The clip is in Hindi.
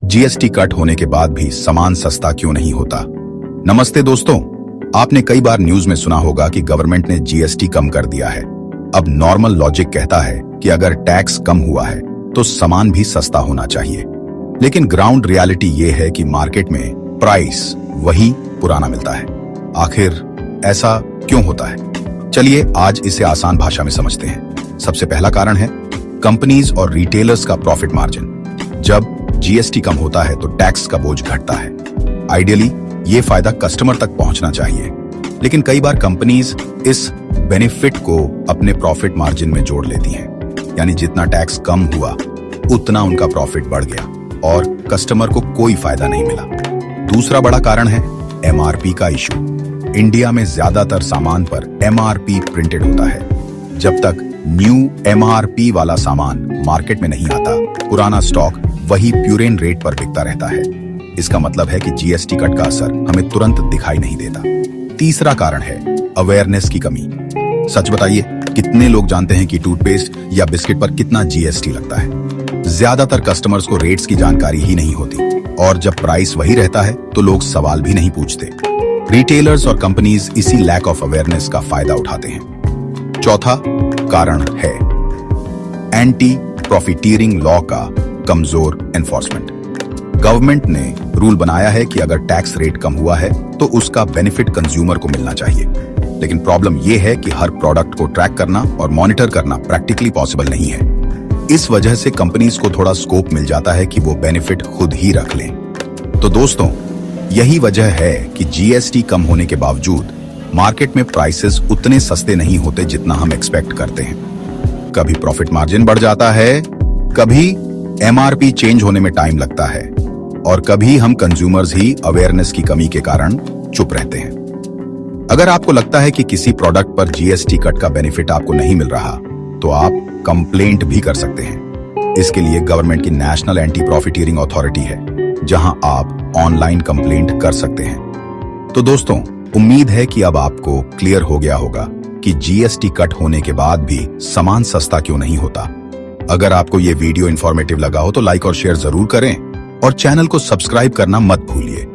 जीएसटी कट होने के बाद भी सामान सस्ता क्यों नहीं होता? नमस्ते दोस्तों, आपने कई बार न्यूज में सुना होगा कि गवर्नमेंट ने जीएसटी कम कर दिया है। अब नॉर्मल लॉजिक कहता है कि अगर टैक्स कम हुआ है तो सामान भी सस्ता होना चाहिए, लेकिन ग्राउंड रियलिटी ये है कि मार्केट में प्राइस वही पुराना मिलता है। आखिर ऐसा क्यों होता है? चलिए आज इसे आसान भाषा में समझते हैं। सबसे पहला कारण है कंपनीज और रिटेलर्स का प्रॉफिट मार्जिन। जब जीएसटी कम होता है तो टैक्स का बोझ घटता है। आइडियली ये फायदा कस्टमर तक पहुंचना चाहिए, लेकिन कई बार कंपनीज इस बेनिफिट को अपने प्रॉफिट मार्जिन में जोड़ लेती हैं। यानी जितना टैक्स कम हुआ उतना उनका प्रॉफिट बढ़ गया और कस्टमर को कोई फायदा नहीं मिला। दूसरा बड़ा कारण है एमआरपी का इशू। इंडिया में ज्यादातर सामान पर एमआरपी प्रिंटेड होता है। जब तक न्यू एमआरपी वाला सामान मार्केट में नहीं आता, पुराना स्टॉक वही प्यूरेन रेट पर बिकता रहता है। इसका मतलब है कि जीएसटी कट का असर हमें तुरंत दिखाई नहीं देता। तीसरा कारण है अवेयरनेस की कमी। सच बताइए, कितने लोग जानते हैं कि टूथपेस्ट या बिस्किट पर कितना जीएसटी लगता है? ज्यादातर कस्टमर्स को रेट्स की जानकारी ही नहीं होती, और जब प्राइस वही रहता है तो लोग सवाल भी नहीं पूछते। रिटेलर्स और कंपनीज इसी लैक ऑफ अवेयरनेस का फायदा उठाते हैं। चौथा कारण है एंटी प्रॉफिटियरिंग लॉ का कमजोर एनफोर्समेंट। गवर्नमेंट ने रूल बनाया है कि अगर टैक्स रेट कम हुआ है तो उसका बेनिफिट कंज्यूमर को मिलना चाहिए, लेकिन प्रॉब्लम यह है कि हर प्रोडक्ट को ट्रैक करना और मॉनिटर करना प्रैक्टिकली पॉसिबल नहीं है। इस वजह से कंपनीज को थोड़ा स्कोप मिल जाता है कि वो बेनिफिट खुद ही रख लें। तो दोस्तों, यही वजह है कि जीएसटी कम होने के बावजूद मार्केट में प्राइसेस उतने सस्ते नहीं होते जितना हम एक्सपेक्ट करते हैं। कभी प्रॉफिट मार्जिन बढ़ जाता है, कभी एमआरपी चेंज होने में टाइम लगता है, और कभी हम कंज्यूमर्स ही अवेयरनेस की कमी के कारण चुप रहते हैं। अगर आपको लगता है कि किसी प्रोडक्ट पर जीएसटी कट का बेनिफिट आपको नहीं मिल रहा, तो आप कंप्लेंट भी कर सकते हैं। इसके लिए गवर्नमेंट की नेशनल एंटी प्रॉफिटियरिंग अथॉरिटी है, जहां आप ऑनलाइन कंप्लेंट कर सकते हैं। तो दोस्तों, उम्मीद है कि अब आपको क्लियर हो गया होगा कि जीएसटी कट होने के बाद भी सामान सस्ता क्यों नहीं होता। अगर आपको ये वीडियो इंफॉर्मेटिव लगा हो तो लाइक और शेयर जरूर करें, और चैनल को सब्सक्राइब करना मत भूलिए।